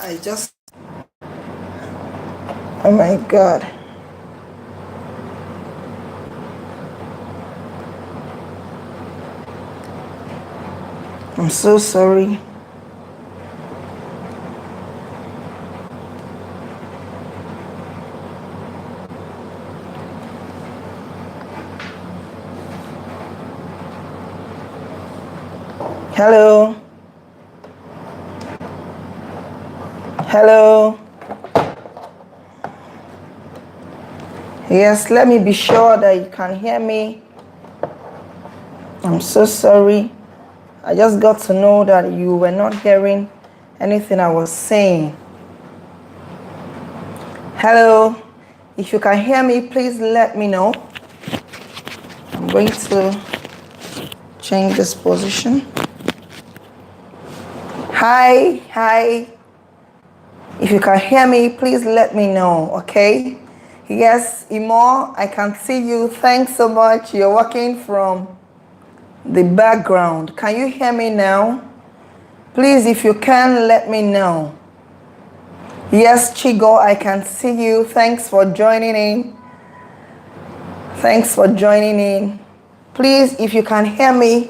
I just, oh my God. I'm so sorry. Hello. Hello. Yes, let me be sure that you can hear me. I'm so sorry. I just got to know that you were not hearing anything I was saying. Hello. If you can hear me, please let me know. I'm going to change this position. Hi, hi. If you can hear me, please let me know, okay? Yes, Imo, I can see you. Thanks so much. You're working from the background. Can you hear me now? Please, if you can, let me know. Yes, Chigo, I can see you. Thanks for joining in. Thanks for joining in. Please, if you can hear me,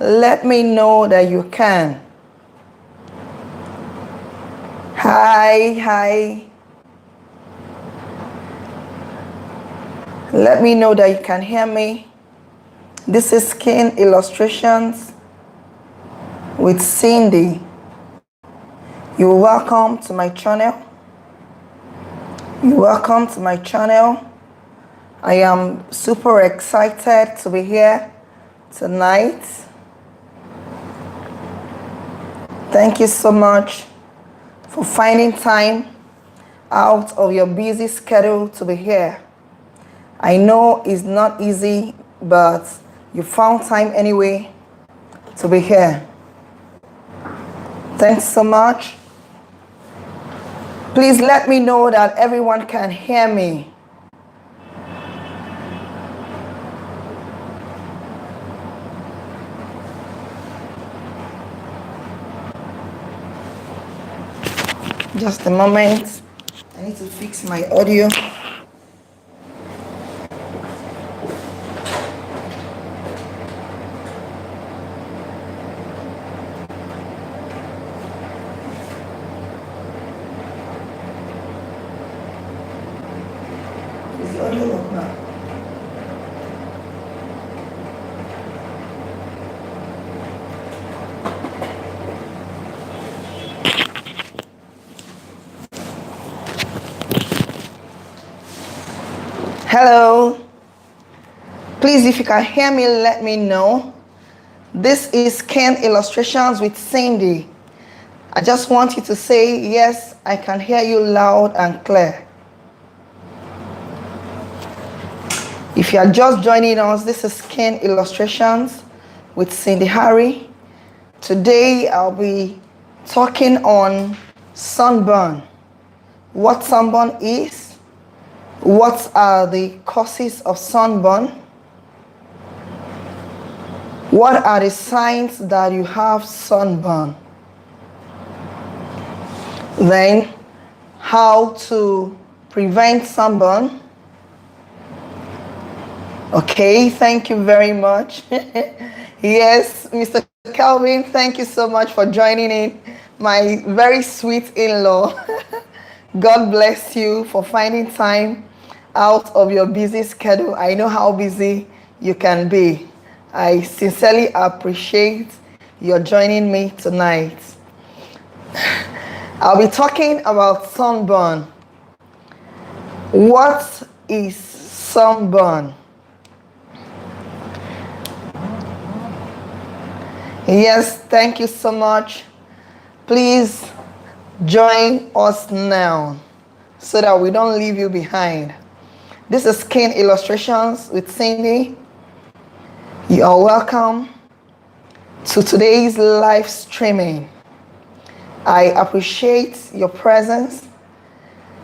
let me know that you can. Hi, hi. Let me know that you can hear me. This is Skin Illustrations with Cindy. You're welcome to my channel. You're welcome to my channel. I am super excited to be here tonight. Thank you so much for finding time out of your busy schedule to be here. I know it's not easy, but you found time anyway to be here. Thanks so much. Please let me know that everyone can hear me. Just a moment. I need to fix my audio. Is the audio up now? Hello. Please, if you can hear me, let me know. This is Skin Illustrations with Cindy. I just want you to say, yes, I can hear you loud and clear. If you are just joining us, this is Skin Illustrations with Cindy Harry. Today, I'll be talking on sunburn. What sunburn is, what are the causes of sunburn, what are the signs that you have sunburn, then how to prevent sunburn. Okay, thank you very much. Yes, Mr. Calvin, thank you so much for joining in. My very sweet in-law. God bless you for finding time out of your busy schedule. I know how busy you can be. I sincerely appreciate your joining me tonight. I'll be talking about sunburn. What is sunburn? Yes, thank you so much. Please join us now so that we don't leave you behind. This is Skin Illustrations with Cindy. You are welcome to today's live streaming. I appreciate your presence,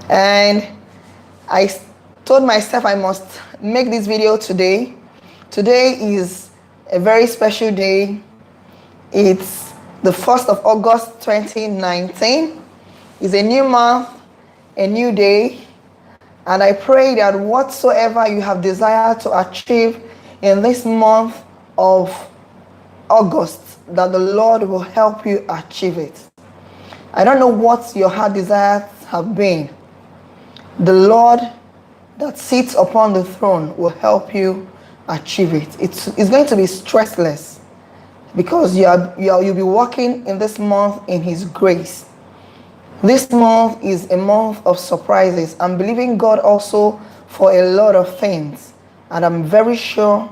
and I told myself I must make this video today. Today is a very special day. It's the 1st of August 2019, It's a new month, a new day, and I pray that whatsoever you have desired to achieve in this month of August, that the Lord will help you achieve it. I don't know what your heart desires have been. The Lord that sits upon the throne will help you achieve it. It's going to be stressless because you'll be walking in this month in His grace. This month is a month of surprises. I'm believing God also for a lot of things, and I'm very sure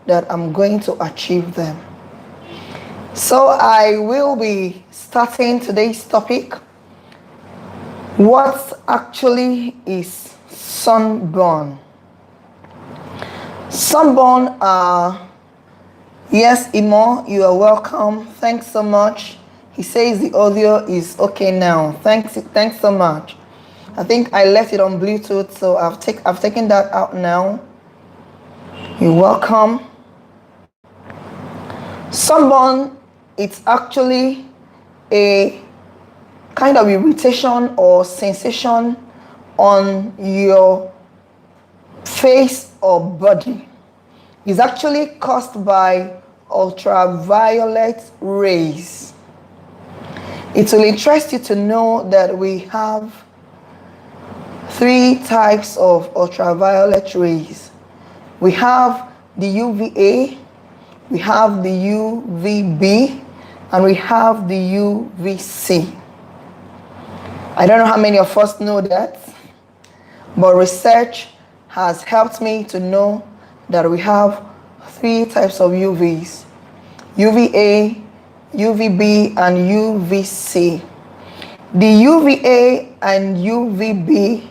that I'm going to achieve them. So I will be starting today's topic. What actually is sunburn? Sunburn, yes, Imo, you are welcome. Thanks so much. He says the audio is okay now. Thanks so much. I think I left it on Bluetooth, so I've taken that out now. You're welcome. Sunburn, it's actually a kind of irritation or sensation on your face or body. It's actually caused by ultraviolet rays. It will interest you to know that we have 3 types of ultraviolet rays. We have the UVA, we have the UVB, and we have the UVC. I don't know how many of us know that, but research has helped me to know that we have 3 types of UVs: UVA, UVB, and UVC. The UVA and UVB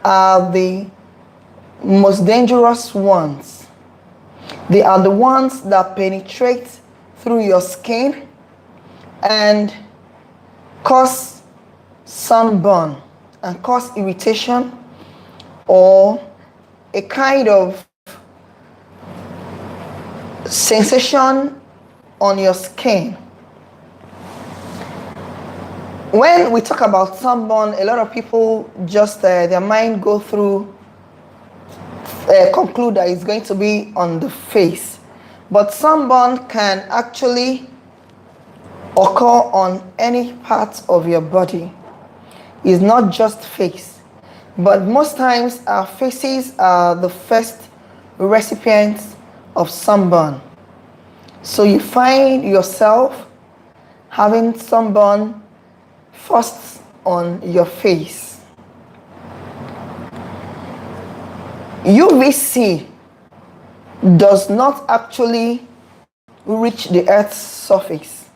are the most dangerous ones. They are the ones that penetrate through your skin and cause sunburn and cause irritation or a kind of sensation on your skin. When we talk about sunburn, a lot of people just their mind go through conclude that it's going to be on the face, but sunburn can actually occur on any part of your body. It's not just face, but most times our faces are the first recipients of sunburn. So you find yourself having sunburn first on your face. UVC does not actually reach the Earth's surface,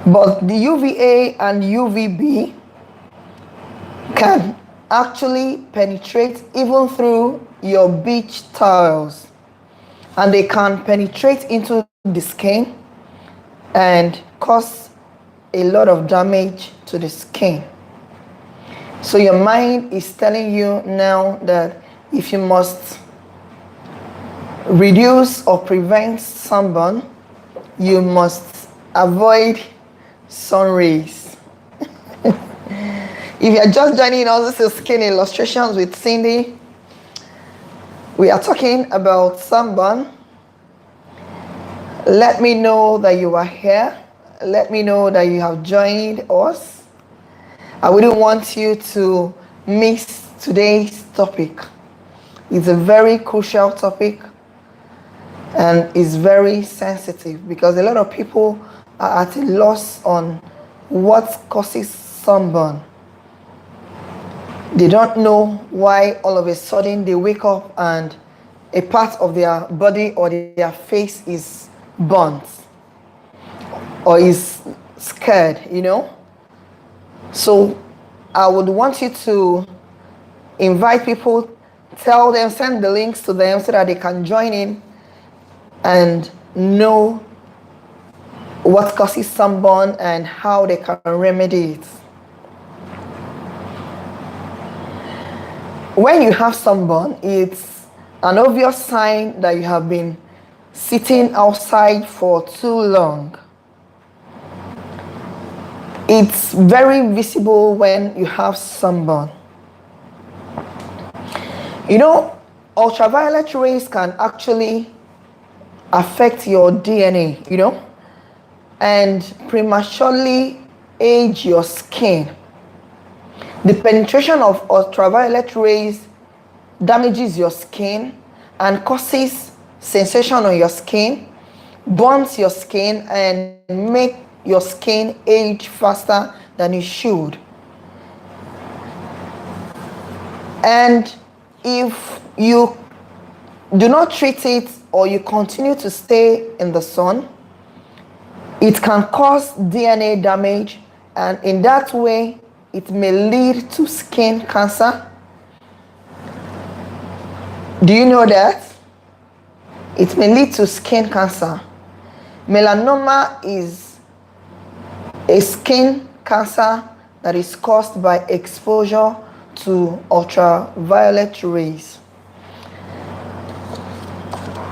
but the UVA and UVB can actually penetrate even through your beach towels, and they can penetrate into the skin and cause a lot of damage to the skin. So your mind is telling you now that if you must reduce or prevent sunburn, you must avoid sun rays. If you're just joining us, this is Skin Illustrations with Cindy. We are talking about sunburn. Let me know that you are here. Let me know that you have joined us. I wouldn't want you to miss today's topic. It's a very crucial topic and is very sensitive because a lot of people are at a loss on what causes sunburn. They don't know why all of a sudden they wake up and a part of their body or their face is burnt or is scared, you know. So I would want you to invite people, tell them, send the links to them so that they can join in and know what causes sunburn and how they can remedy it. When you have sunburn, it's an obvious sign that you have been sitting outside for too long. It's very visible when you have sunburn. You know, ultraviolet rays can actually affect your DNA, and prematurely age your skin. The penetration of ultraviolet rays damages your skin and causes sensation on your skin, burns your skin, and make your skin age faster than it should. And if you do not treat it or you continue to stay in the sun, it can cause DNA damage, and in that way it may lead to skin cancer. Do you know that? It may lead to skin cancer. Melanoma is a skin cancer that is caused by exposure to ultraviolet rays.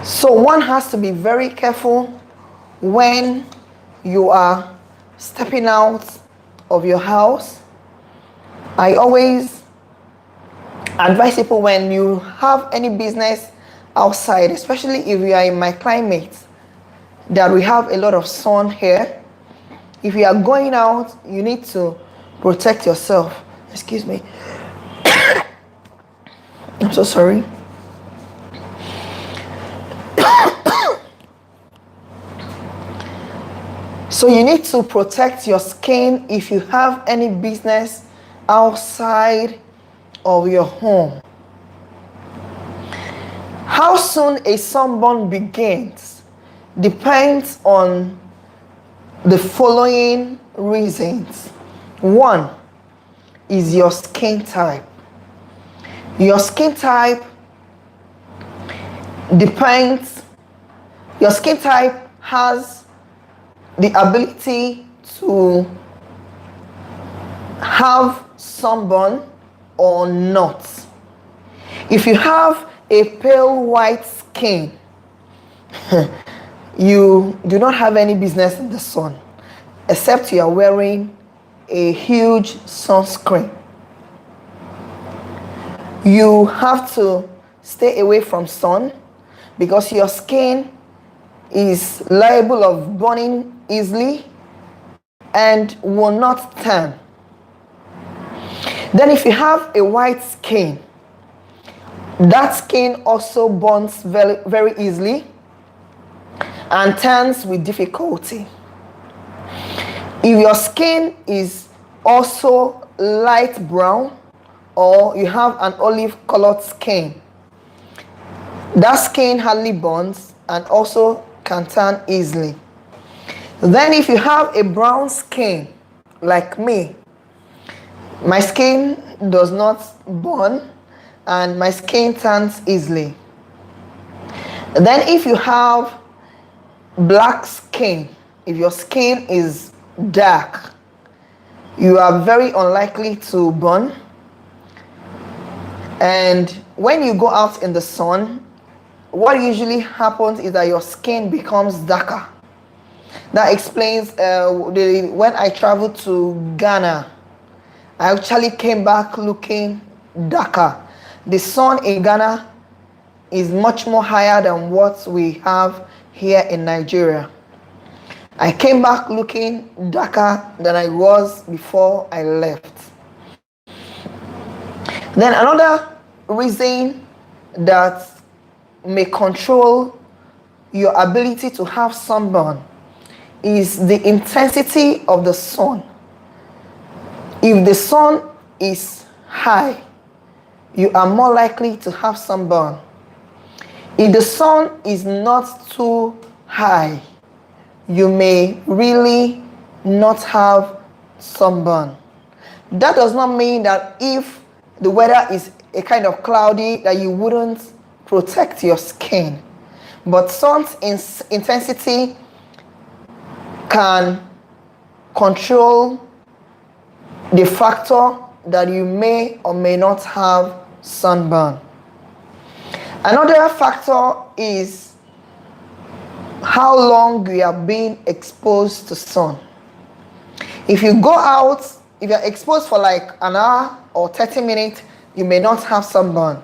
So one has to be very careful when you are stepping out of your house. I always advise people, when you have any business outside, especially if you are in my climate, that we have a lot of sun here. If you are going out, you need to protect yourself. Excuse me. I'm so sorry. So you need to protect your skin if you have any business outside of your home. How soon a sunburn begins depends on the following reasons. One is your skin type. Your skin type has the ability to have sunburn or not. If you have a pale white skin, you do not have any business in the sun, except you are wearing a huge sunscreen. You have to stay away from sun because your skin is liable of burning easily and will not tan. Then if you have a white skin, that skin also burns very, very easily and tans with difficulty. If your skin is also light brown or you have an olive colored skin, that skin hardly burns and also can tan easily. Then if you have a brown skin like me, my skin does not burn and my skin tans easily. Then if you have black skin, if your skin is dark, you are very unlikely to burn. And when you go out in the sun, what usually happens is that your skin becomes darker. That explains when I traveled to Ghana, I actually came back looking darker. The sun in Ghana is much more higher than what we have here in Nigeria. I came back looking darker than I was before I left. Then another reason that may control your ability to have sunburn is the intensity of the sun. If the sun is high, you are more likely to have sunburn. If the sun is not too high, you may really not have sunburn. That does not mean that if the weather is a kind of cloudy that you wouldn't protect your skin. But sun's intensity can control the factor that you may or may not have sunburn. Another factor is how long you are being exposed to sun. If you go out, if you're exposed for like an hour or 30 minutes, you may not have sunburn.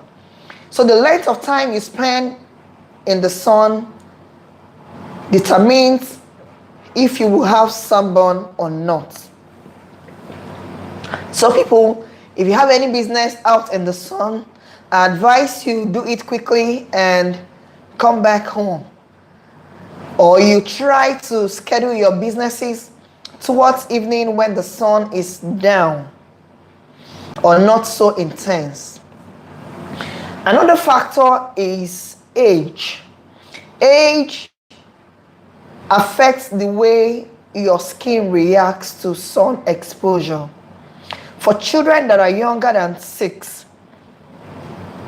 So the length of time you spend in the sun determines if you will have sunburn or not. So people, if you have any business out in the sun, I advise you do it quickly and come back home. Or you try to schedule your businesses towards evening when the sun is down or not so intense. Another factor is age. Age affects the way your skin reacts to sun exposure. For children that are younger than 6,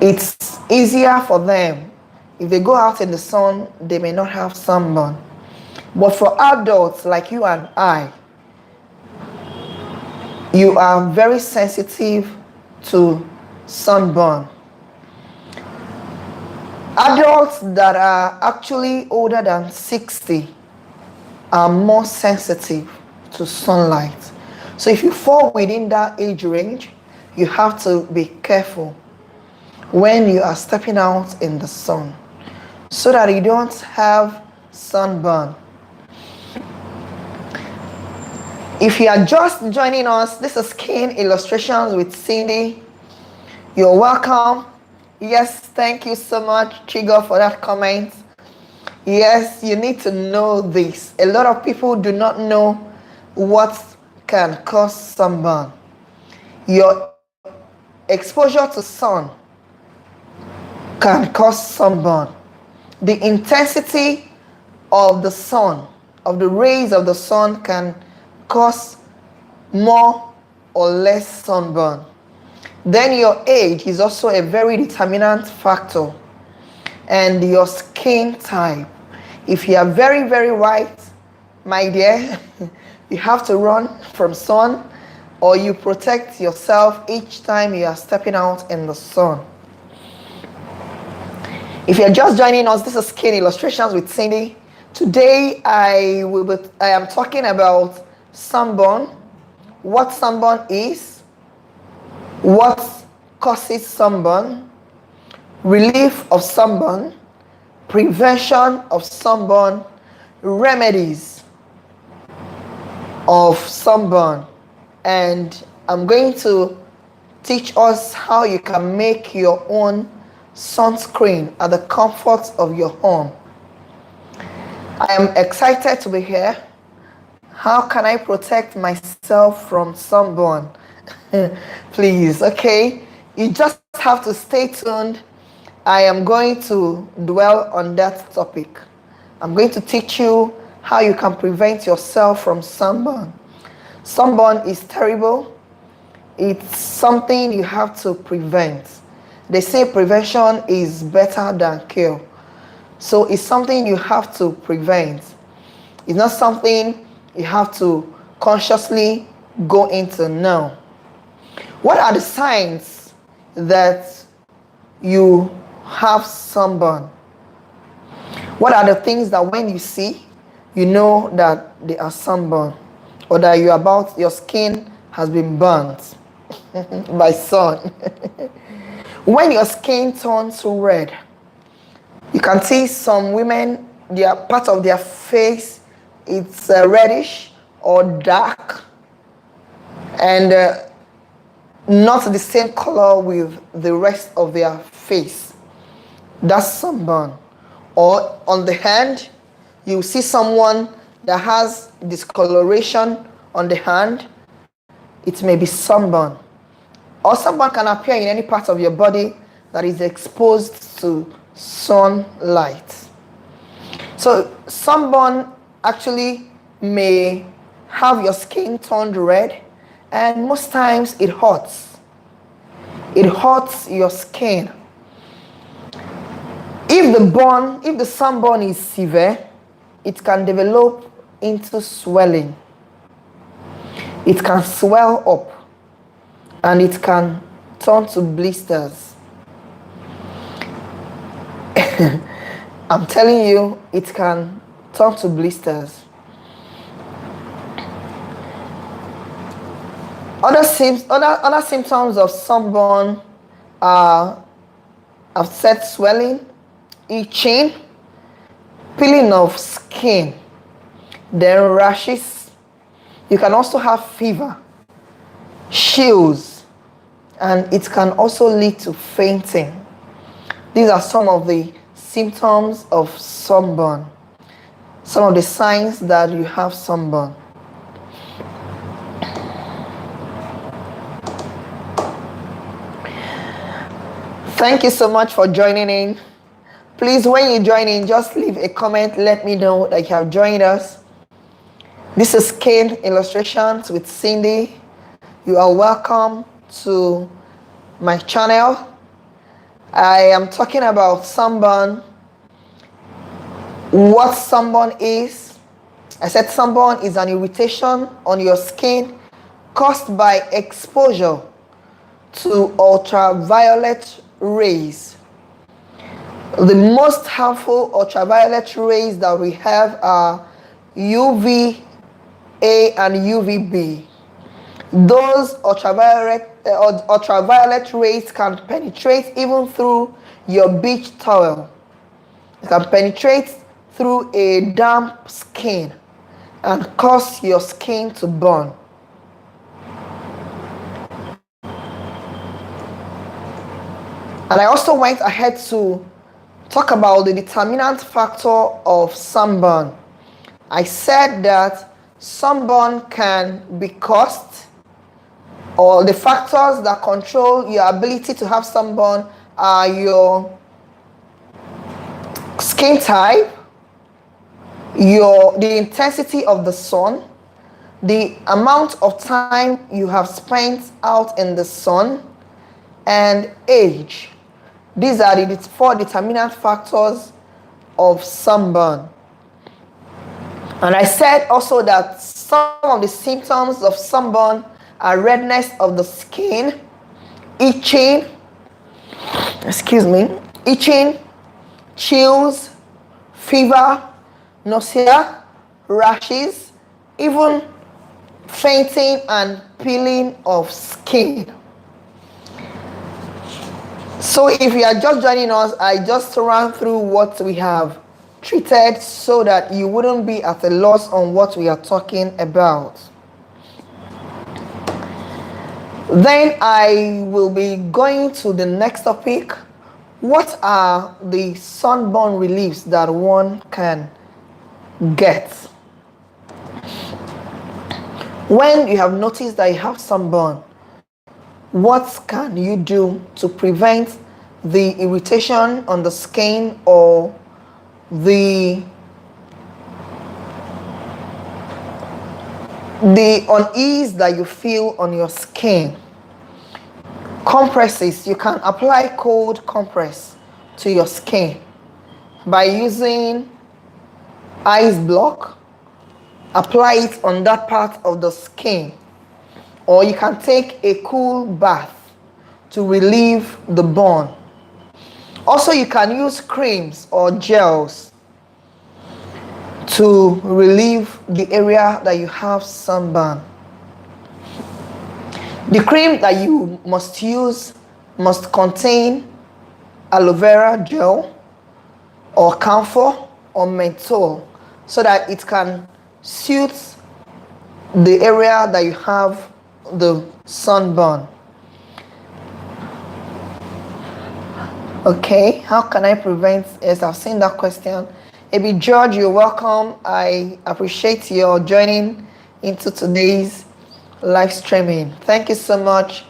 it's easier for them. If they go out in the sun, they may not have sunburn. But for adults like you and I, you are very sensitive to sunburn. Adults that are actually older than 60 are more sensitive to sunlight. So if you fall within that age range, you have to be careful when you are stepping out in the sun so that you don't have sunburn. If you are just joining us, this is Skin Illustrations with Cindy. You're welcome. Yes, thank you so much, Chigo, for that comment. Yes, you need to know this. A lot of people do not know what can cause sunburn. Your exposure to sun can cause sunburn. The intensity of the sun, of the rays of the sun, can cause more or less sunburn. Then your age is also a very determinant factor, and your skin type. If you are very, very white, my dear, you have to run from sun, or you protect yourself each time you are stepping out in the sun. If you're just joining us, this is Skin Illustrations with Cindy. Today I am talking about sunburn, what sunburn is, what causes sunburn, relief of sunburn, prevention of sunburn, remedies of sunburn, and I'm going to teach us how you can make your own sunscreen at the comfort of your home. I am excited to be here. How can I protect myself from sunburn? Please, okay? You just have to stay tuned. I am going to dwell on that topic. I'm going to teach you how you can prevent yourself from sunburn. Sunburn is terrible. It's something you have to prevent. They say prevention is better than cure. So it's something you have to prevent. It's not something you have to consciously go into now. What are the signs that you have sunburn? What are the things that when you see, you know that they are sunburn, or that your skin has been burnt by sun? When your skin turns red, you can see some women, their part of their face, it's reddish or dark, and not the same color with the rest of their face. That's sunburn. Or on the hand, you see someone that has discoloration on the hand. It may be sunburn. Or sunburn can appear in any part of your body that is exposed to sunlight. So sunburn actually may have your skin turned red, and most times it hurts. It hurts your skin. If the sunburn is severe, it can develop into swelling. It can swell up, and it can turn to blisters. I'm telling you, it can turn to blisters. Other symptoms of sunburn are upset swelling, itching, peeling of skin, then rashes. You can also have fever, chills, and it can also lead to fainting. These are some of the symptoms of sunburn, some of the signs that you have sunburn. Thank you so much for joining in. Please, when you join in, just leave a comment. Let me know that you have joined us. This is Skin Illustrations with Cindy. You are welcome to my channel. I am talking about sunburn. What sunburn is? I said sunburn is an irritation on your skin caused by exposure to ultraviolet rays. The most harmful ultraviolet rays that we have are UVA and UVB. Those ultraviolet rays can penetrate even through your beach towel. It can penetrate through a damp skin and cause your skin to burn. And I also went ahead to talk about the determinant factor of sunburn. I said that sunburn can be caused, or the factors that control your ability to have sunburn are your skin type, the intensity of the sun, the amount of time you have spent out in the sun, and age. These are the 4 determinant factors of sunburn. And I said also that some of the symptoms of sunburn are redness of the skin, itching, chills, fever, nausea, rashes, even fainting and peeling of skin. So if you are just joining us, I just ran through what we have treated so that you wouldn't be at a loss on what we are talking about. Then I will be going to the next topic. What are the sunburn reliefs that one can get? When you have noticed that you have sunburn, what can you do to prevent the irritation on the skin or the unease that you feel on your skin? Compresses. You can apply cold compress to your skin by using ice block. Apply it on that part of the skin, or you can take a cool bath to relieve the burn. Also, you can use creams or gels to relieve the area that you have sunburn. The cream that you must use must contain aloe vera gel or camphor or menthol so that it can suit the area that you have the sunburn. Okay, how can I prevent? Yes, I've seen that question. Maybe George, you're welcome. I appreciate your joining into today's live streaming. Thank you so much.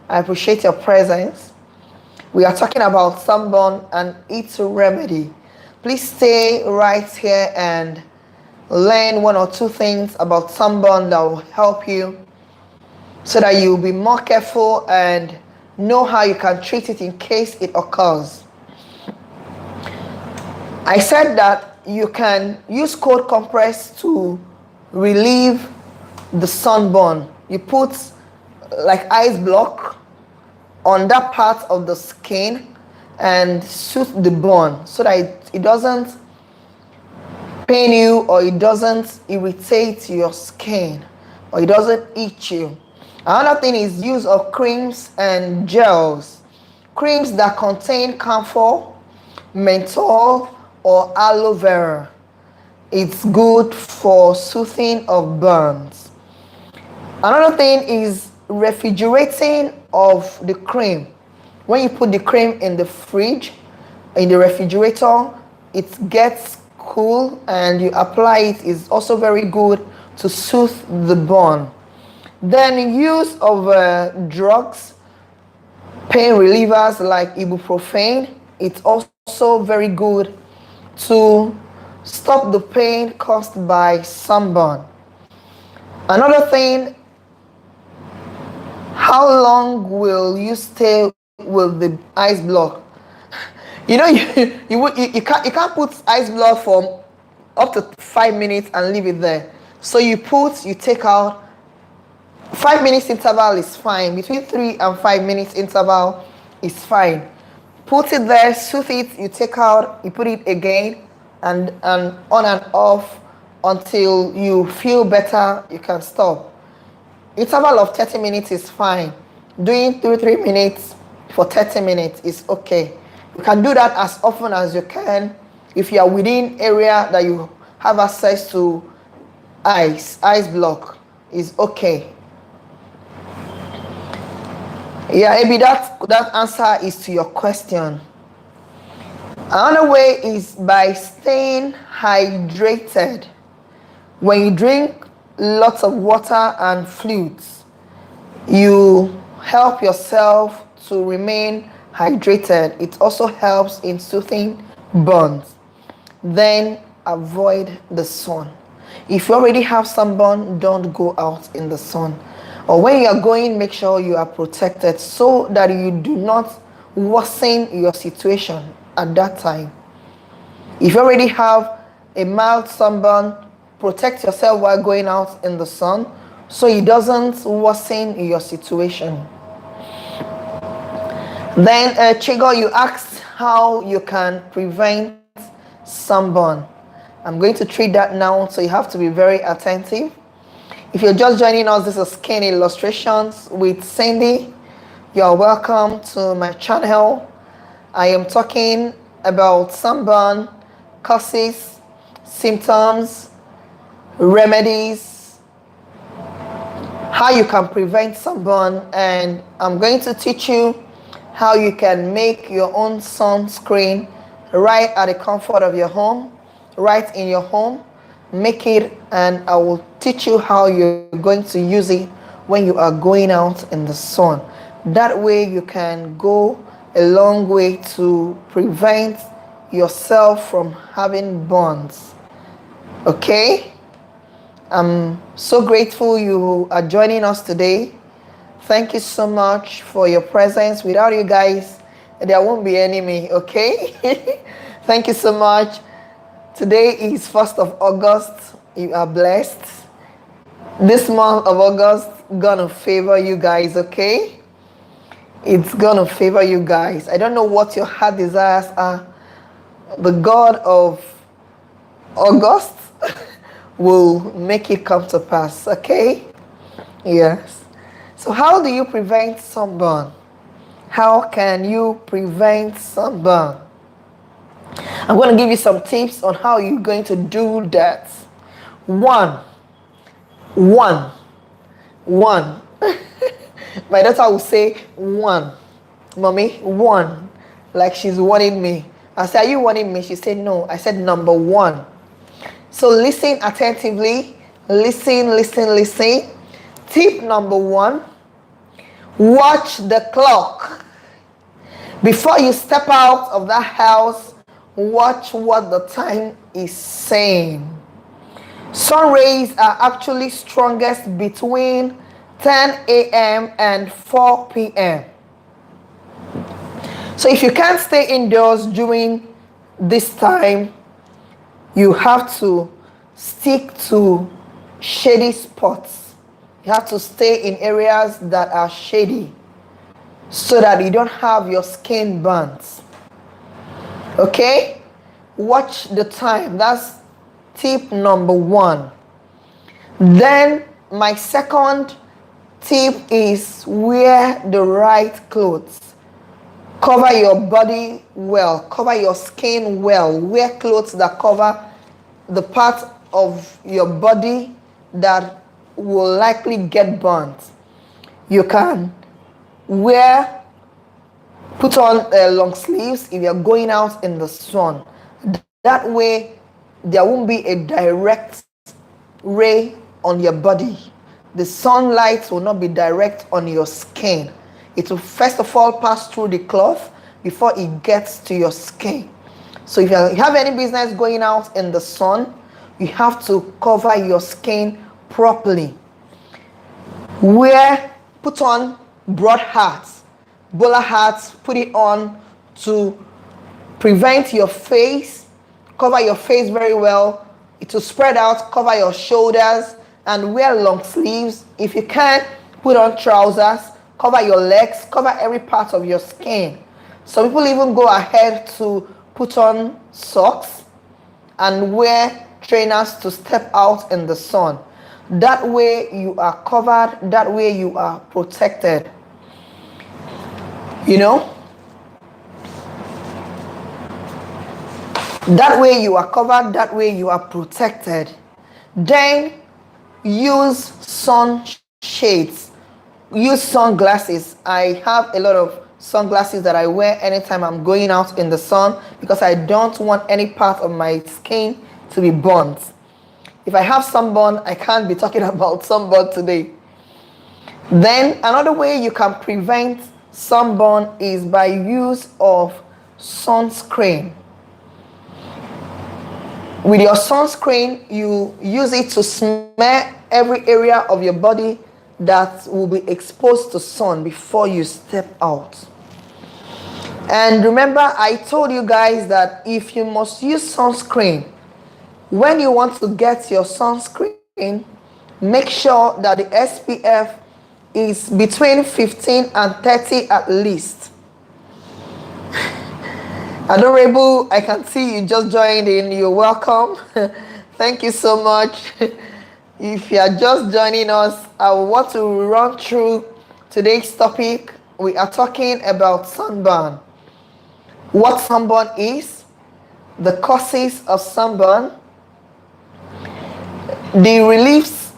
I appreciate your presence. We are talking about sunburn and its remedy. Please stay right here and learn 1 or 2 things about sunburn that will help you so that you'll be more careful and know how you can treat it in case it occurs. I said that you can use cold compress to relieve the sunburn. You put like ice block on that part of the skin and soothe the burn so that it doesn't pain you or it doesn't irritate your skin or it doesn't itch you. Another thing is use of creams and gels. Creams that contain camphor, menthol, or aloe vera. It's good for soothing of burns. Another thing is refrigerating of the cream. When you put the cream in the fridge, in the refrigerator, it gets cool and you apply it is also very good to soothe the burn. Then use of drugs, pain relievers like ibuprofen. It's also very good to stop the pain caused by sunburn. Another thing, how long will you stay with the ice block? You know, you can't put ice block for up to 5 minutes and leave it there. So you take out 5 minutes interval is fine. Between 3 and 5 minutes interval is fine. Put it there, soothe it, you take out, you put it again, and on and off until you feel better, you can stop. Interval of 30 minutes is fine. Doing 3 minutes for 30 minutes is okay. You can do that as often as you can. If you are within area that you have access to ice block is okay. Yeah, maybe that answer is to your question. Another way is by staying hydrated. When you drink lots of water and fluids, you help yourself to remain hydrated. It also helps in soothing burns. Then avoid the sun. If you already have sunburn, don't go out in the sun. Or when you are going, make sure you are protected so that you do not worsen your situation at that time. If you already have a mild sunburn, protect yourself while going out in the sun so it doesn't worsen your situation. Then Chigo, you asked how you can prevent sunburn. I'm going to treat that now, so you have to be very attentive. If you're just joining us, this is Skin Illustrations with Cindy. You're welcome to my channel. I am talking about sunburn, causes, symptoms, remedies, how you can prevent sunburn, and I'm going to teach you how you can make your own sunscreen right at the comfort of your home, right in your home. Make it, and I will teach you how you're going to use it when you are going out in the sun. That way you can go a long way to prevent yourself from having burns. Okay? I'm so grateful you are joining us today. Thank you so much for your presence. Without you guys, there won't be any me, okay? Thank you so much. Today is 1st of August. You are blessed. This month of August gonna favor you guys, okay? It's gonna favor you guys. I don't know what your heart desires are. The God of August will make it come to pass, okay? Yes. So how do you prevent sunburn? How can you prevent sunburn? I'm going to give you some tips on how you're going to do that. One. My daughter will say one. Mommy, one. Like she's warning me. I said, are you warning me? She said, no. I said, number one. So listen attentively. Listen. Tip number one. Watch the clock. Before you step out of that house, watch what the time is saying. Sun rays are actually strongest between 10 a.m. and 4 p.m. So if you can't stay indoors during this time, you have to stick to shady spots. You have to stay in areas that are shady so that you don't have your skin burns. Okay? Watch the time. That's tip number one. Then my second tip is wear the right clothes. Cover your body well, cover your skin well. Wear clothes that cover the part of your body that will likely get burnt. You can put on long sleeves if you're going out in the sun. That way, there won't be a direct ray on your body. The sunlight will not be direct on your skin. It will first of all pass through the cloth before it gets to your skin. So if you have any business going out in the sun, you have to cover your skin properly. Put on broad hats, bowler hats, put it on to prevent your face, cover your face very well. It will spread out, cover your shoulders, and wear long sleeves. If you can, put on trousers, cover your legs, cover every part of your skin. Some people even go ahead to put on socks and wear trainers to step out in the sun. That way you are covered, that way you are protected. You know? That way you are covered, that way you are protected. Then use sun shades. Use sunglasses. I have a lot of sunglasses that I wear anytime I'm going out in the sun because I don't want any part of my skin to be burnt. If I have sunburn, I can't be talking about sunburn today. Then another way you can prevent sunburn is by use of sunscreen. With your sunscreen, you use it to smear every area of your body that will be exposed to sun before you step out. And remember, I told you guys that if you must use sunscreen, when you want to get your sunscreen, make sure that the SPF is between 15 and 30 at least. Adorable, I can see you just joined in. You're welcome. Thank you so much. If you are just joining us, I want to run through today's topic. We are talking about sunburn. What sunburn is, the causes of sunburn, the reliefs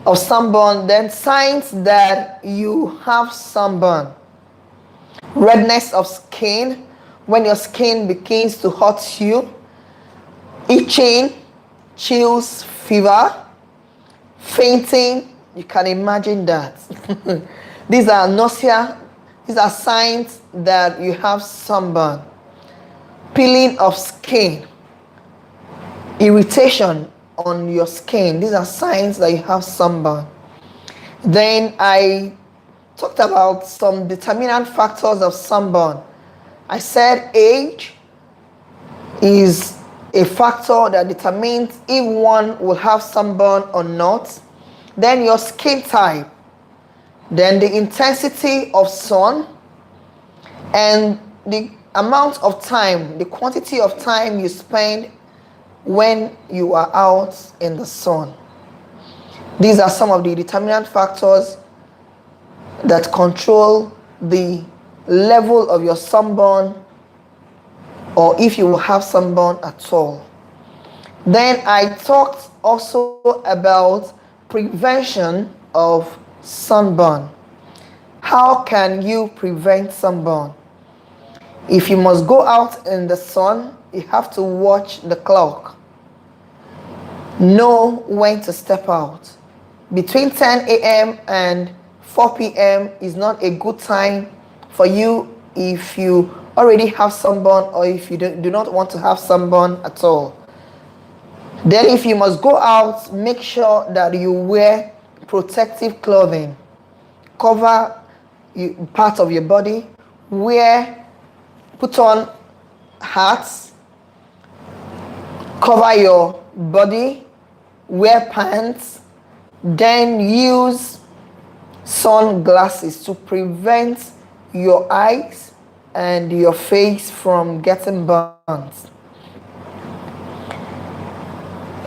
of sunburn, then signs that you have sunburn. Redness of skin, when your skin begins to hurt you, itching, chills, fever, fainting. You can imagine that. These are nausea. These are signs that you have sunburn. Peeling of skin, irritation on your skin. These are signs that you have sunburn. Then I talked about some determinant factors of sunburn. I said age is a factor that determines if one will have sunburn or not. Then your skin type. Then the intensity of sun. And the amount of time, the quantity of time you spend when you are out in the sun. These are some of the determinant factors that control the level of your sunburn, or if you will have sunburn at all. Then I talked also about prevention of sunburn. How can you prevent sunburn? If you must go out in the sun, you have to watch the clock. Know when to step out. Between 10 a.m. and 4 p.m. is not a good time for you if you already have sunburn or if you do not want to have sunburn at all. Then if you must go out, make sure that you wear protective clothing. Cover part of your body. Put on hats. Cover your body. Wear pants. Then use sunglasses to prevent your eyes and your face from getting burnt.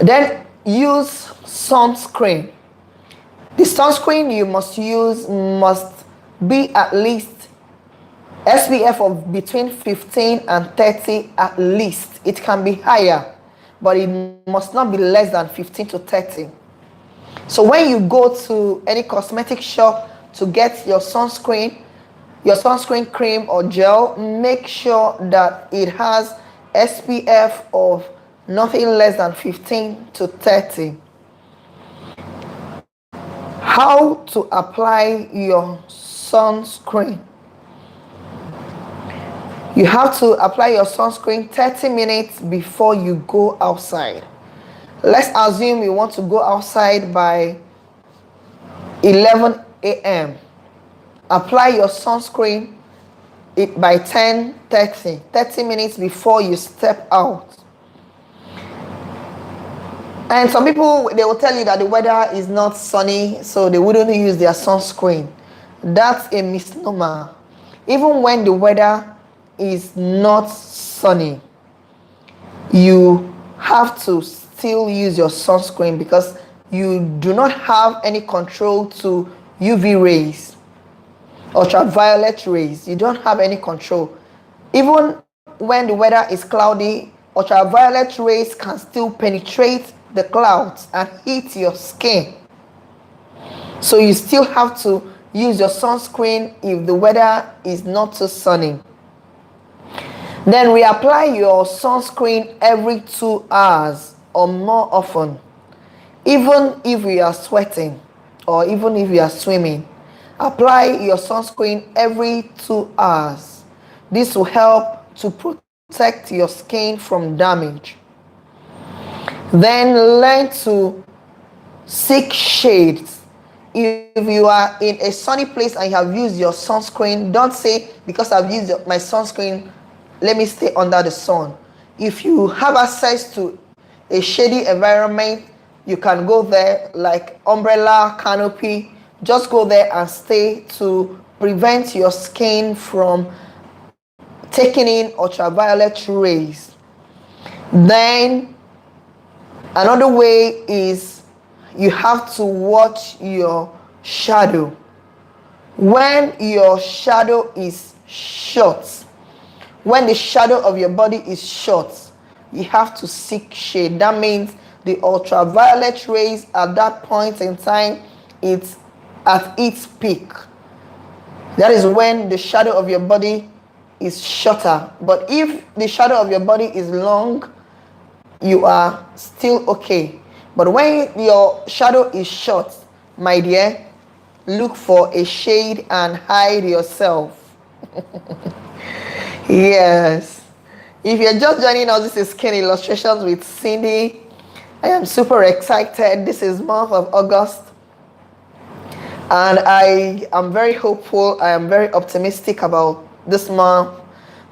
Then use sunscreen. The sunscreen you must use must be at least SPF of between 15 and 30 at least. It can be higher, but it must not be less than 15 to 30. So when you go to any cosmetic shop to get your sunscreen cream or gel, make sure that it has SPF of nothing less than 15 to 30. How to apply your sunscreen? You have to apply your sunscreen 30 minutes before you go outside. Let's assume you want to go outside by 11 a.m. Apply your sunscreen by 10:30, 30 minutes before you step out. And some people, they will tell you that the weather is not sunny, so they wouldn't use their sunscreen. That's a misnomer. Even when the weather is not sunny, you have to still use your sunscreen because you do not have any control to UV rays, ultraviolet rays. You don't have any control. Even when the weather is cloudy, ultraviolet rays can still penetrate the clouds and hit your skin. So you still have to use your sunscreen if the weather is not too sunny. Then reapply your sunscreen every 2 hours or more often. Even if you are sweating or even if you are swimming, apply your sunscreen every 2 hours. This will help to protect your skin from damage. Then learn to seek shades. If you are in a sunny place and you have used your sunscreen, don't say, because I've used my sunscreen, let me stay under the sun. If you have access to a shady environment, you can go there, like umbrella, canopy. Just go there and stay to prevent your skin from taking in ultraviolet rays. Then another way is you have to watch your shadow. When your shadow is short, when the shadow of your body is short, you have to seek shade. That means the ultraviolet rays at that point in time, it's at its peak. That is when the shadow of your body is shorter. But if the shadow of your body is long, you are still okay. But when your shadow is short, my dear, look for a shade and hide yourself. Yes. If you're just joining us, this is Skin Illustrations with Cindy. I am super excited. This is month of August. And I am very hopeful. I am very optimistic about this month.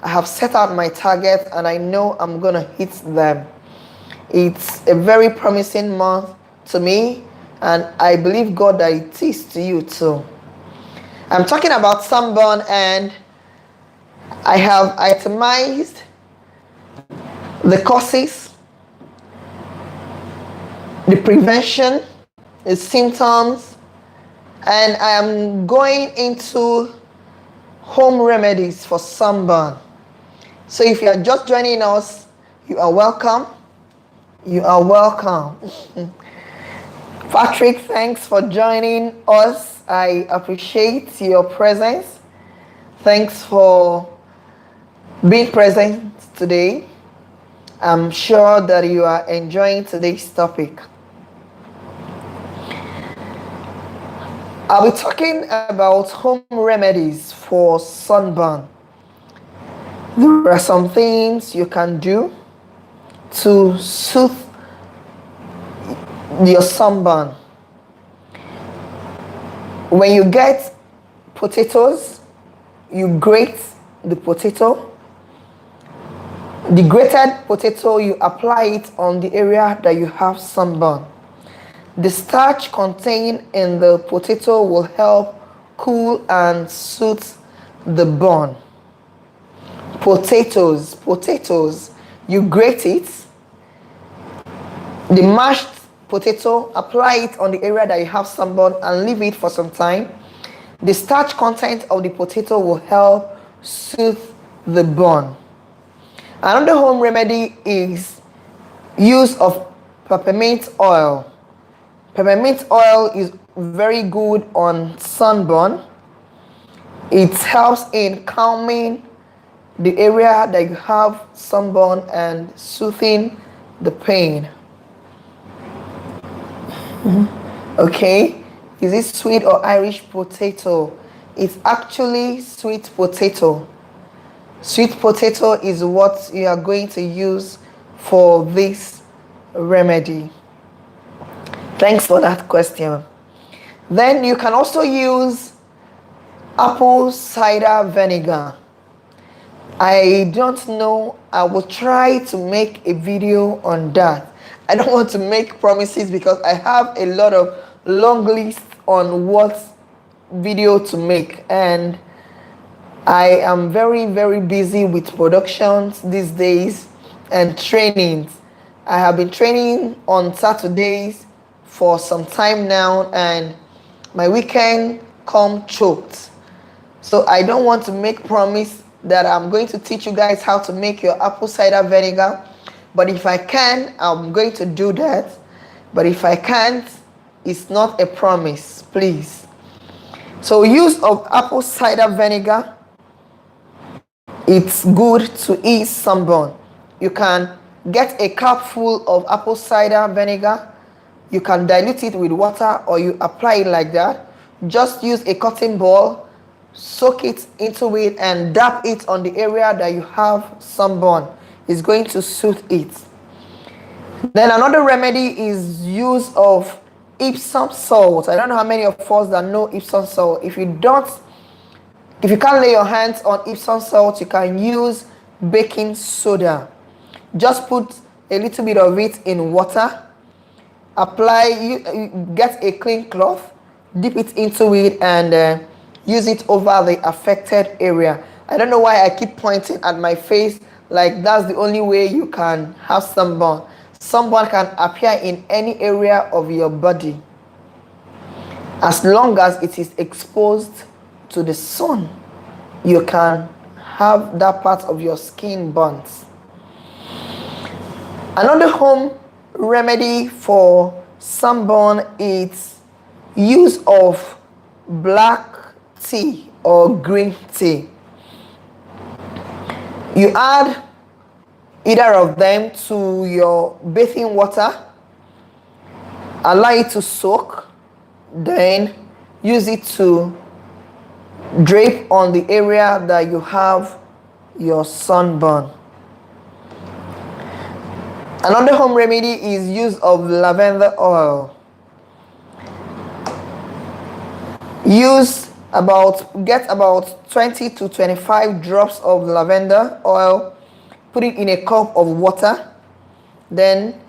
I have set out my target and I know I'm going to hit them. It's a very promising month to me, and I believe God that it is to you too. I'm talking about sunburn, and I have itemized the causes, the prevention, the symptoms, and I am going into home remedies for sunburn. So if you are just joining us, you are welcome. You are welcome. Patrick, thanks for joining us. I appreciate your presence. Thanks for being present today. I'm sure that you are enjoying today's topic. I'll be talking about home remedies for sunburn. There are some things you can do to soothe your sunburn. When you get potatoes, you grate the potato. The grated potato, you apply it on the area that you have sunburn. The starch contained in the potato will help cool and soothe the burn. Potatoes, you grate it. The mashed potato, apply it on the area that you have sunburn and leave it for some time. The starch content of the potato will help soothe the burn. Another home remedy is use of peppermint oil. Peppermint oil is very good on sunburn. It helps in calming the area that you have sunburn and soothing the pain. Okay, is it sweet or Irish potato? It's actually sweet potato. Sweet potato is what you are going to use for this remedy. Thanks for that question. Then you can also use apple cider vinegar. I don't know. I will try to make a video on that. I don't want to make promises because I have a lot of long lists on what video to make, and I am very, very busy with productions these days and trainings. I have been training on Saturdays for some time now, and my weekend come choked. So I don't want to make promise that I'm going to teach you guys how to make your apple cider vinegar. But if I can, I'm going to do that. But if I can't, it's not a promise, please. So use of apple cider vinegar, it's good to ease sunburn. You can get a cup full of apple cider vinegar. You can dilute it with water or you apply it like that. Just use a cotton ball, soak it into it and dab it on the area that you have sunburn. It's going to soothe it. Then another remedy is use of Epsom salt. I don't know how many of us that know Epsom salt. If you can't lay your hands on Epsom salt, you can use baking soda. Just put a little bit of it in water. Apply, you get a clean cloth, dip it into it and use it over the affected area. I don't know why I keep pointing at my face like that's the only way you can have sunburn. Sunburn can appear in any area of your body as long as it is exposed to the sun. You can have that part of your skin burnt. Another home remedy for sunburn is use of black tea or green tea. You add either of them to your bathing water, allow it to soak, then use it to drape on the area that you have your sunburn. Another home remedy is use of lavender oil. Get about 20 to 25 drops of lavender oil, put it in a cup of water. Then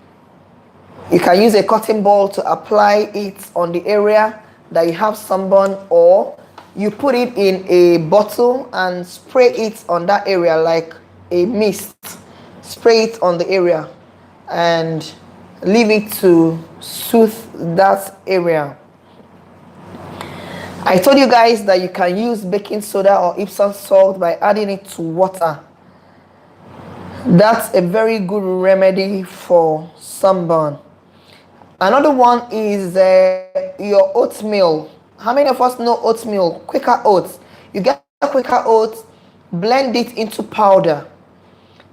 you can use a cotton ball to apply it on the area that you have sunburn, or you put it in a bottle and spray it on that area like a mist. Spray it on the area and leave it to soothe that area. I told you guys that you can use baking soda or Epsom salt by adding it to water. That's a very good remedy for sunburn. Another one is your oatmeal. How many of us know oatmeal? Quaker oats. You get Quaker oats, blend it into powder.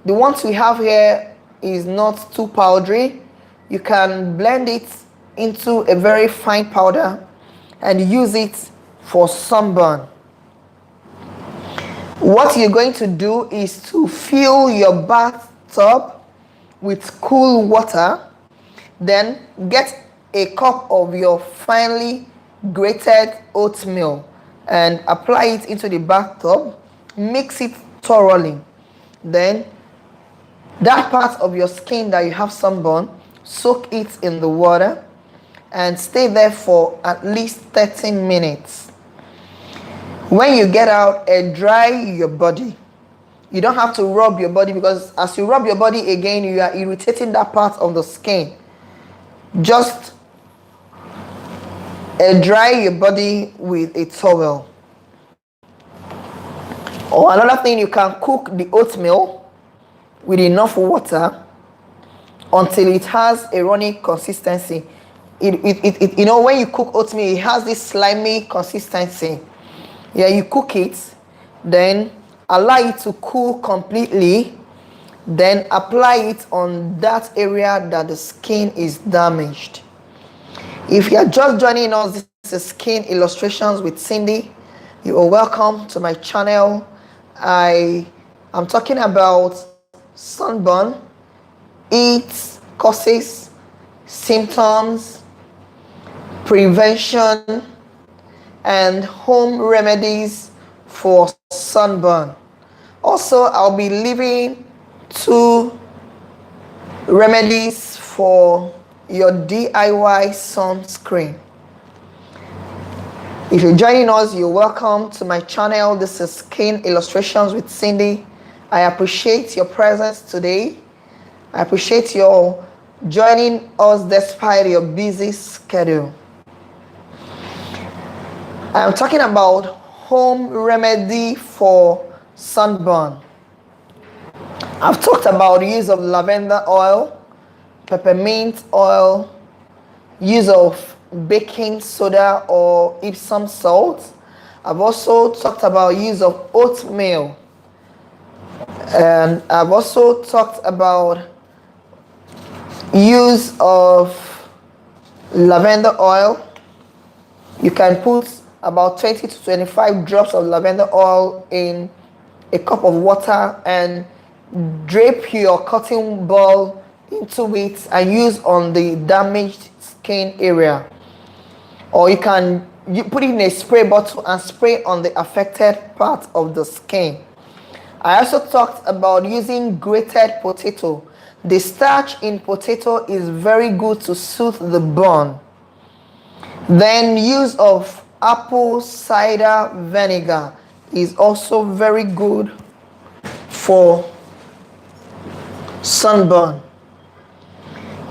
The ones we have here is not too powdery. You can blend it into a very fine powder and use it for sunburn. What you're going to do is to fill your bathtub with cool water, then get a cup of your finely grated oatmeal and apply it into the bathtub. Mix it thoroughly. Then that part of your skin that you have sunburn, soak it in the water and stay there for at least 30 minutes. When you get out, dry your body. You don't have to rub your body, because as you rub your body again, you are irritating that part of the skin. Just dry your body with a towel. Or another thing, you can cook the oatmeal with enough water until it has a runny consistency. You know, when you cook oatmeal, it has this slimy consistency. Yeah, you cook it, then allow it to cool completely, then apply it on that area that the skin is damaged. If you're just joining us, this is Skin Illustrations with Cindy. You are welcome to my channel. I am talking about sunburn, its causes, symptoms, prevention, and home remedies for sunburn. Also, I'll be leaving 2 remedies for your DIY sunscreen. If you're joining us, you're welcome to my channel. This is Skin Illustrations with Cindy. I appreciate your presence today. I appreciate your joining us despite your busy schedule. I'm talking about home remedy for sunburn. I've talked about use of lavender oil, peppermint oil, use of baking soda or Epsom salt. I've also talked about use of oatmeal, and I've also talked about use of lavender oil. You can put about 20 to 25 drops of lavender oil in a cup of water and drape your cotton ball into it and use on the damaged skin area. Or you can put it in a spray bottle and spray on the affected part of the skin. I also talked about using grated potato. The starch in potato is very good to soothe the burn. Then use of apple cider vinegar is also very good for sunburn.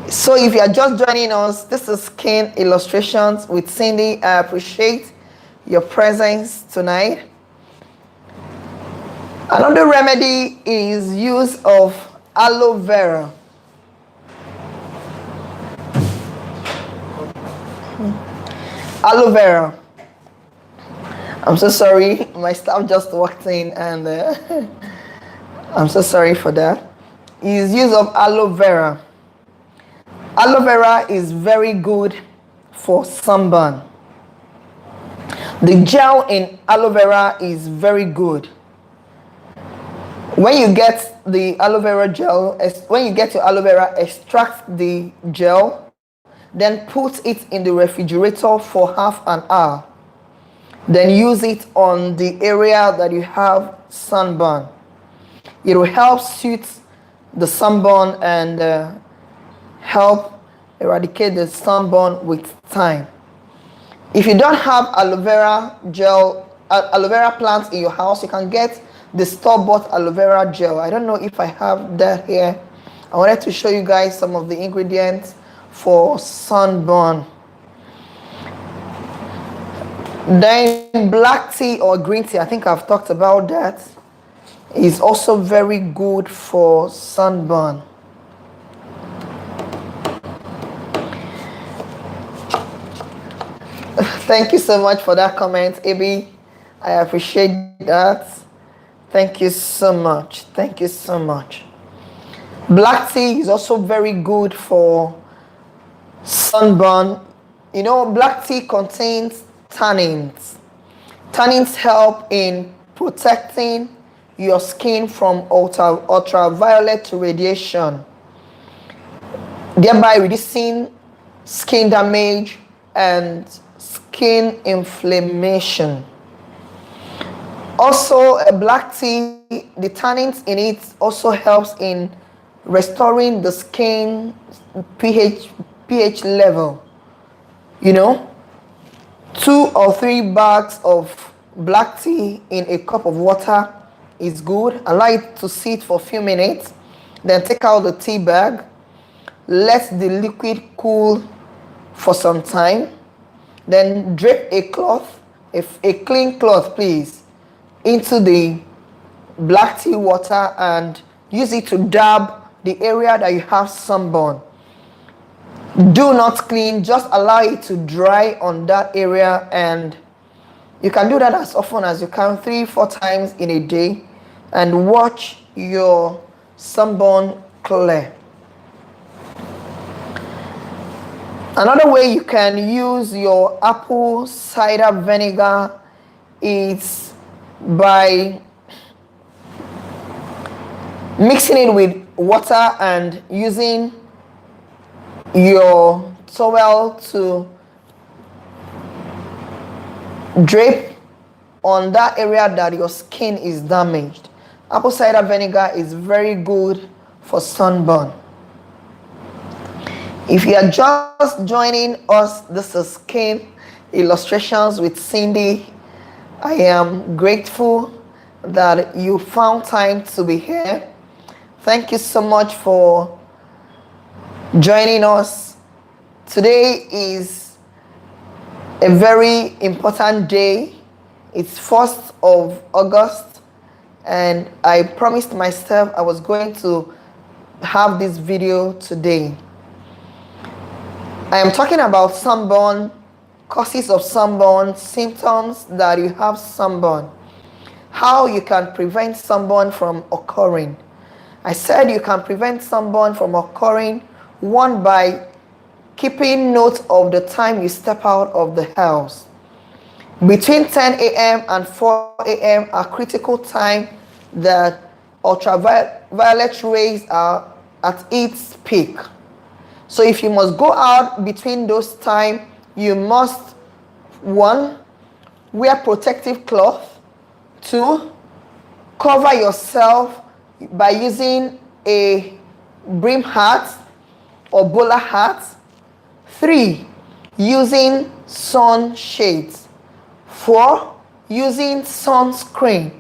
So if you are just joining us, this is Skin Illustrations with Cindy. I appreciate your presence tonight. Another remedy is use of aloe vera. Aloe vera. I'm so sorry, my staff just walked in and I'm so sorry for that. Is use of aloe vera. Aloe vera is very good for sunburn. The gel in aloe vera is very good. When you get the aloe vera gel, when you get your aloe vera, extract the gel, then put it in the refrigerator for half an hour. Then use it on the area that you have sunburn. It will help soothe the sunburn and help eradicate the sunburn with time. If you don't have aloe vera gel, aloe vera plants in your house, you can get the store-bought aloe vera gel. I don't know if I have that here. I wanted to show you guys some of the ingredients for sunburn. Then black tea or green tea, I think I've talked about that, is also very good for sunburn. Thank you so much for that comment, Abby. I appreciate that. Thank you so much. Thank you so much. Black tea is also very good for sunburn. You know, black tea contains tannins. Tannins help in protecting your skin from ultraviolet radiation, thereby reducing skin damage and skin inflammation. Also, black tea, the tannins in it also helps in restoring the skin pH level. You know, 2 or 3 bags of black tea in a cup of water is good. Allow it to sit for a few minutes, then take out the tea bag, Let the liquid cool for some time. Then drape a cloth, a clean cloth please, into the black tea water and use it to dab the area that you have sunburn. Do not clean, just allow it to dry on that area, and you can do that as often as you can, 3-4 times in a day, and watch your sunburn clear. Another way you can use your apple cider vinegar is by mixing it with water and using your towel to drape on that area that your skin is damaged. Apple cider vinegar is very good for sunburn. If you are just joining us, this is Skin Illustrations with Cindy. I am grateful that you found time to be here. Thank you so much for joining us. Today is a very important day. It's 1st of August, and I promised myself I was going to have this video today. I am talking about sunburn, causes of sunburn, symptoms that you have sunburn, how you can prevent sunburn from occurring. I said you can prevent sunburn from occurring, one, by keeping note of the time you step out of the house. Between 10 a.m. and 4 a.m. are critical time that ultraviolet rays are at its peak. So if you must go out between those times, you must, 1, wear protective cloth. 2, cover yourself by using a brim hat or bowler hat. 3, using sun shades. 4, using sunscreen.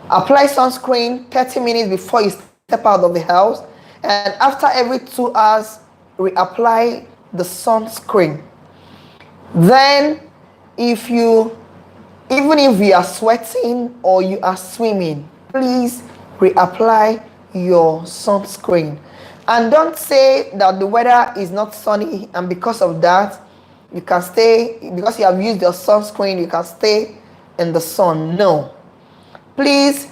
Apply sunscreen 30 minutes before you step out of the house, and after every 2 hours, reapply the sunscreen. Then, even if you are sweating or you are swimming, please reapply your sunscreen. And don't say that the weather is not sunny and because of that you can stay, because you have used your sunscreen, you can stay in the sun. No. Please,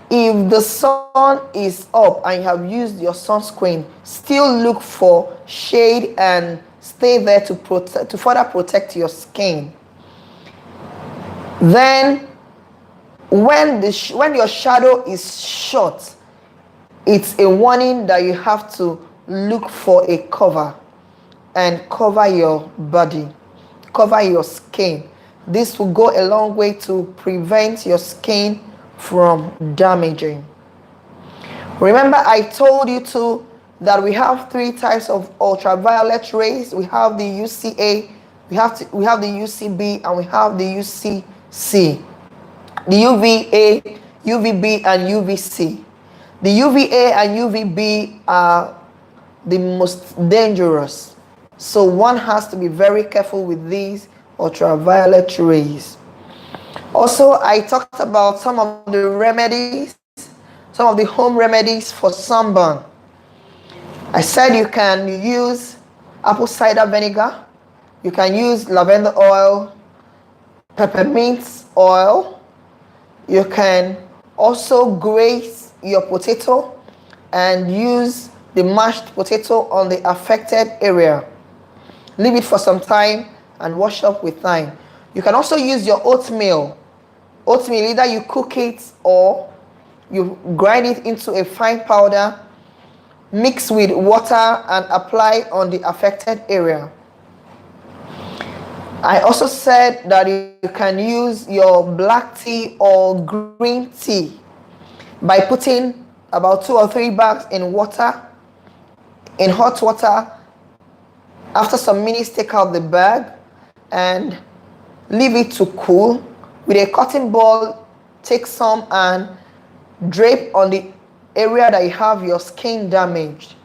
if the sun is up and you have used your sunscreen, still look for shade and stay there to further protect your skin. Then, when your shadow is short, it's a warning that you have to look for a cover and cover your body, cover your skin. This will go a long way to prevent your skin from damaging. Remember, I told you too that we have 3 types of ultraviolet rays. We have the UCA, we have the UCB, and we have the UCC. The UVA, UVB, and UVC. The UVA and UVB are the most dangerous. So one has to be very careful with these ultraviolet rays. Also, I talked about some of the remedies, some of the home remedies for sunburn. I said you can use apple cider vinegar, you can use lavender oil, peppermint oil. You can also graze your potato and use the mashed potato on the affected area. Leave it for some time and wash up with thyme. You can also use your oatmeal. Oatmeal, either you cook it or you grind it into a fine powder, mix with water and apply on the affected area. I also said that you can use your black tea or green tea by putting about 2 or 3 bags in water, in hot water. After some minutes, take out the bag and leave it to cool. With a cotton ball, take some and drape on the area that you have your skin damaged.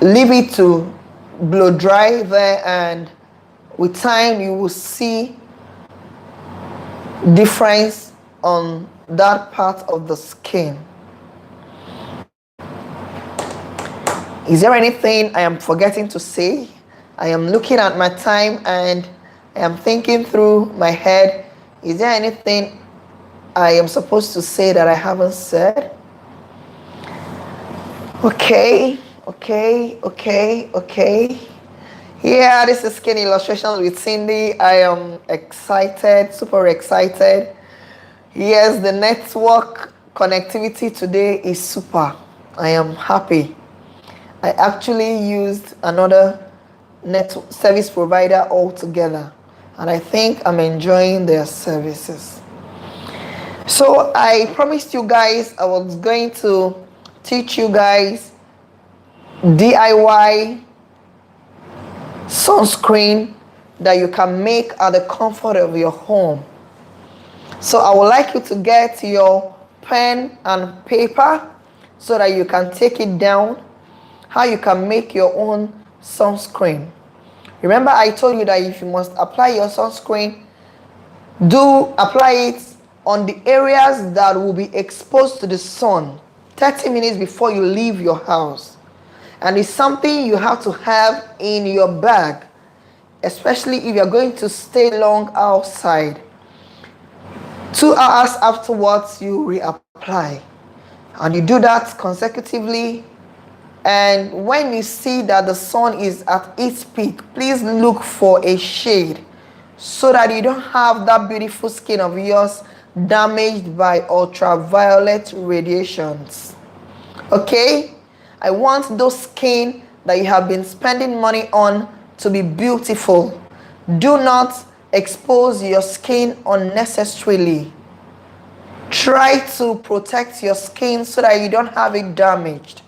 leave it to blow dry there, and with time you will see difference on that part of the skin. Is there anything I am forgetting to say? I am looking at my time and I am thinking through my head. Is there anything I am supposed to say that I haven't said? Okay. Yeah, this is Skin Illustrations with Cindy. I am excited, super excited. Yes, the network connectivity today is super. I am happy. I actually used another net service provider altogether, and I think I'm enjoying their services. So I promised you guys I was going to teach you guys DIY sunscreen that you can make at the comfort of your home. So I would like you to get your pen and paper so that you can take it down, how you can make your own sunscreen. Remember, I told you that if you must apply your sunscreen, do apply it on the areas that will be exposed to the sun 30 minutes before you leave your house. And it's something you have to have in your bag, especially if you're going to stay long outside. 2 hours afterwards, you reapply. And you do that consecutively. And when you see that the sun is at its peak, please look for a shade so that you don't have that beautiful skin of yours damaged by ultraviolet radiations. Okay? I want those skin that you have been spending money on to be beautiful. Do not expose your skin unnecessarily. Try to protect your skin so that you don't have it damaged.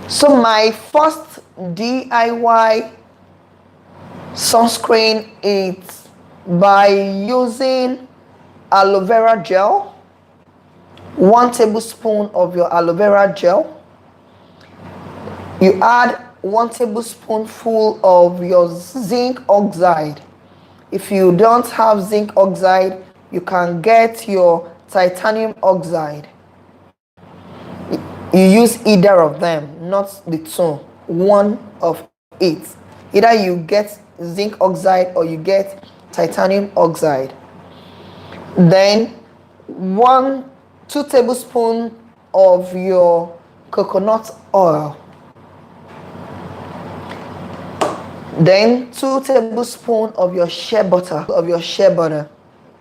So my first DIY sunscreen is by using aloe vera gel. 1 tablespoon of your aloe vera gel. You add 1 tablespoonful of your zinc oxide. If you don't have zinc oxide, you can get your titanium oxide. You use either of them, not the two, one of it. Either you get zinc oxide or you get titanium oxide. Then 2 tablespoons of your coconut oil. Then 2 tablespoons of your shea butter.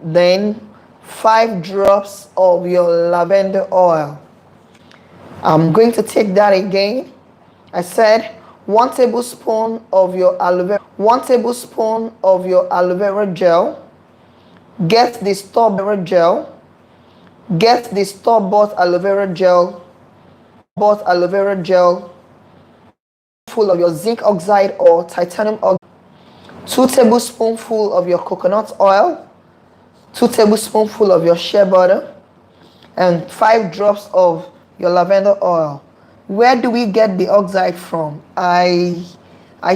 Then 5 drops of your lavender oil. I'm going to take that again. I said 1 tablespoon of your aloe vera gel. Get the store-bought aloe vera gel. Full of your zinc oxide or titanium oxide. 2 tablespoonful of your coconut oil. 2 tablespoonful of your shea butter, and 5 drops of your lavender oil. Where do we get the oxide from? I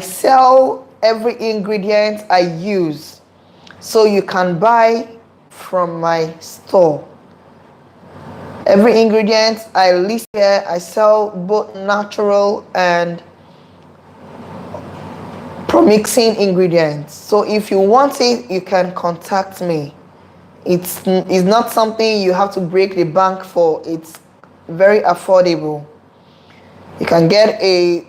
sell every ingredient I use, so you can buy from my store. Every ingredient I list here, I sell both natural and pro-mixing ingredients. So if you want it, you can contact me. It's not something you have to break the bank for. It's very affordable. You can get a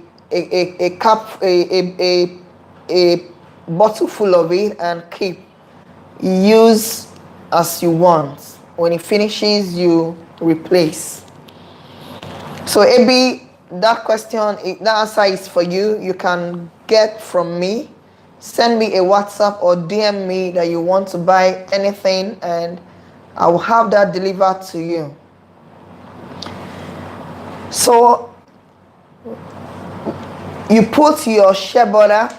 bottle full of it and keep. Use as you want. When it finishes, you replace. So AB, that answer is for you. You can get from me. Send me a WhatsApp or DM me that you want to buy anything, and I will have that delivered to you. So you put your shea butter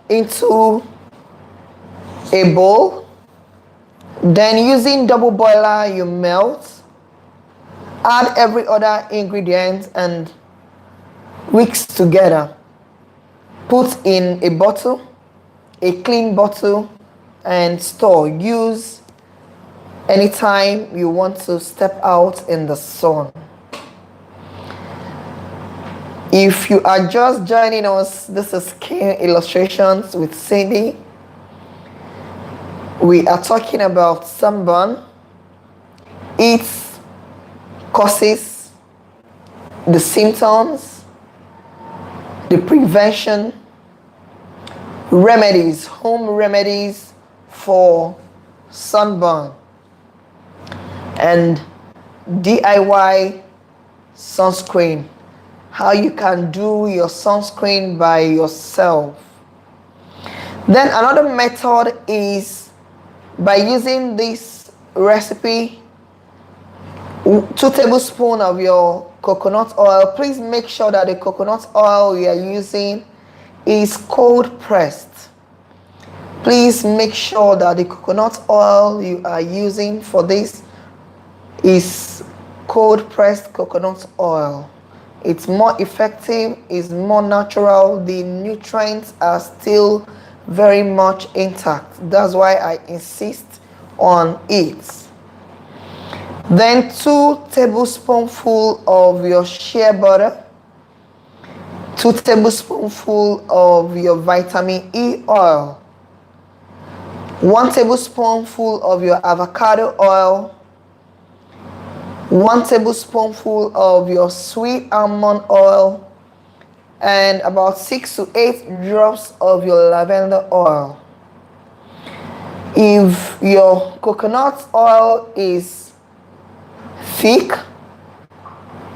into a bowl. Then using double boiler, you melt. Add every other ingredient and Mix together. Put in a bottle, a clean bottle, and store. Use anytime you want to step out in the sun. If you are just joining us, this is Skin Illustrations with Cindy. We are talking about sunburn, its causes, the symptoms, the prevention, remedies, home remedies for sunburn, and DIY sunscreen. How you can do your sunscreen by yourself. Then another method is by using this recipe, 2 tablespoons of your coconut oil. Please make sure that the coconut oil you are using is cold pressed. Please make sure that the coconut oil you are using for this is cold pressed coconut oil. It's more effective, it's more natural, the nutrients are still very much intact. That's why I insist on it. Then 2 tablespoonfuls of your shea butter, 2 tablespoonfuls of your vitamin E oil, 1 tablespoonful of your avocado oil, 1 tablespoonful of your sweet almond oil, and about 6 to 8 drops of your lavender oil. If your coconut oil is thick,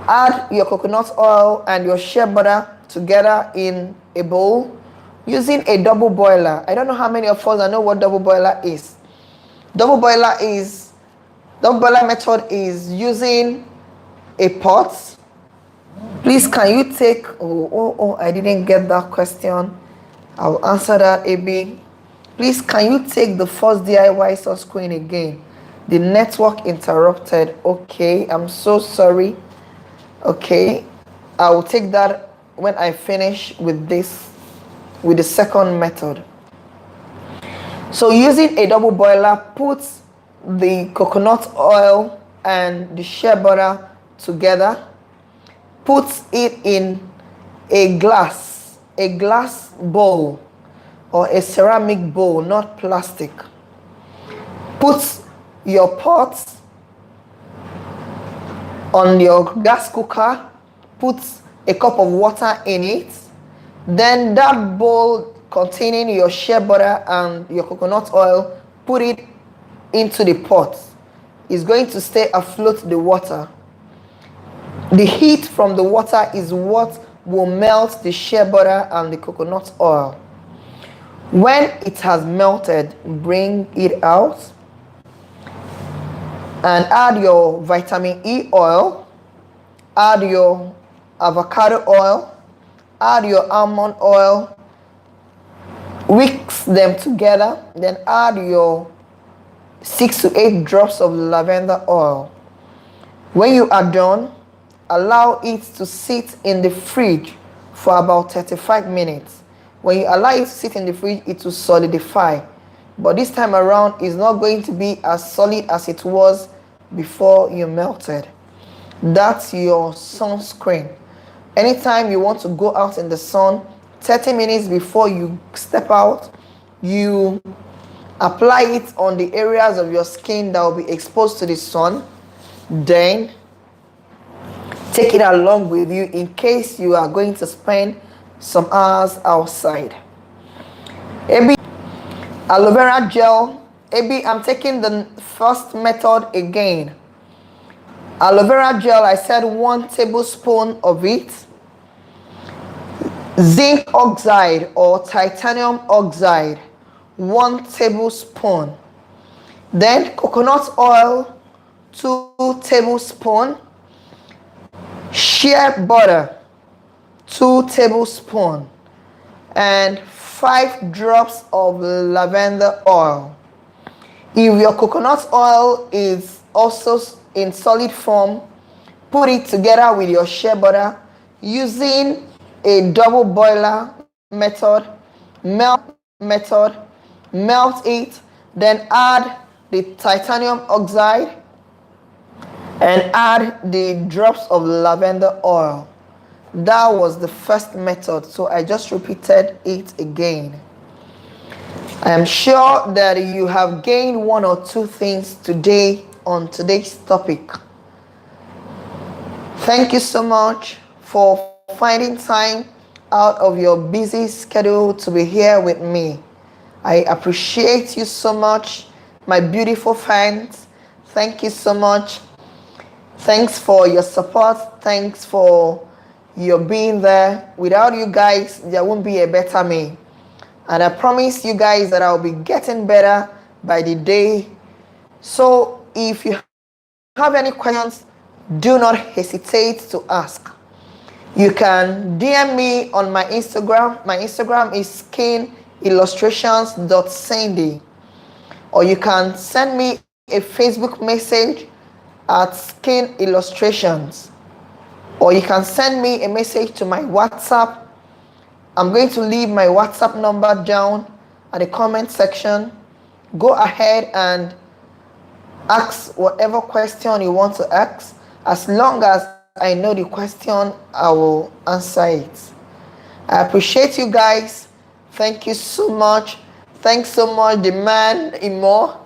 add your coconut oil and your shea butter together in a bowl using a double boiler. I don't know how many of us know what double boiler is. Double boiler method is using a pot. Please, can you take, I didn't get that question. I'll answer that, AB. Please, can you take the first DIY sunscreen again? The network interrupted. Okay, I'm so sorry. Okay, I will take that when I finish with this, with the second method. So using a double boiler, put the coconut oil and the shea butter together. Put it in a glass bowl or a ceramic bowl, not plastic. Put your pot on your gas cooker, put a cup of water in it, then that bowl containing your shea butter and your coconut oil, put it into the pot. It's going to stay afloat the water. The heat from the water is what will melt the shea butter and the coconut oil. When it has melted, bring it out and add your vitamin E oil, add your avocado oil, add your almond oil, mix them together, then add your 6 to 8 drops of lavender oil. When you are done, allow it to sit in the fridge for about 35 minutes. When you allow it to sit in the fridge, it will solidify. But this time around, it's not going to be as solid as it was before you melted. That's your sunscreen. Anytime you want to go out in the sun, 30 minutes before you step out, you apply it on the areas of your skin that will be exposed to the sun. Then take it along with you in case you are going to spend some hours outside. AB, aloe vera gel. AB, I'm taking the first method again. Aloe vera gel, I said 1 tablespoon of it. Zinc oxide or titanium oxide, 1 tablespoon. Then coconut oil, 2 tablespoons. Shea butter, 2 tablespoons. And 5 drops of lavender oil. If your coconut oil is also in solid form, put it together with your shea butter using a double boiler method, method, melt it, then add the titanium oxide and add the drops of lavender oil. That was the first method, so I just repeated it again. I am sure that you have gained one or two things today on today's topic. Thank you so much for finding time out of your busy schedule to be here with me. I appreciate you so much, my beautiful fans. Thank you so much. Thanks for your support. Thanks for your being there. Without you guys, there won't be a better me. And I promise you guys that I'll be getting better by the day. So if you have any questions, do not hesitate to ask. You can DM me on my Instagram. My Instagram is skinillustrations.sandy. Or you can send me a Facebook message at Skin Illustrations. Or you can send me a message to my WhatsApp. I'm going to leave my WhatsApp number down at the comment section. Go ahead and ask whatever question you want to ask. As long as I know the question, I will answer it. I appreciate you guys. Thank you so much. Thanks so much, the man Imo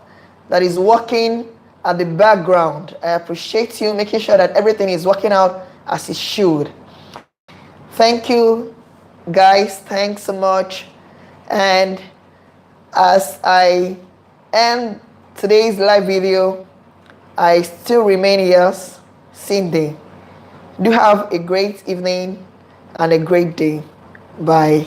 that is working at the background. I appreciate you making sure that everything is working out as it should. Thank you, guys. Thanks so much. And as I end today's live video, I still remain yours, Cindy. Do have a great evening and a great day. Bye.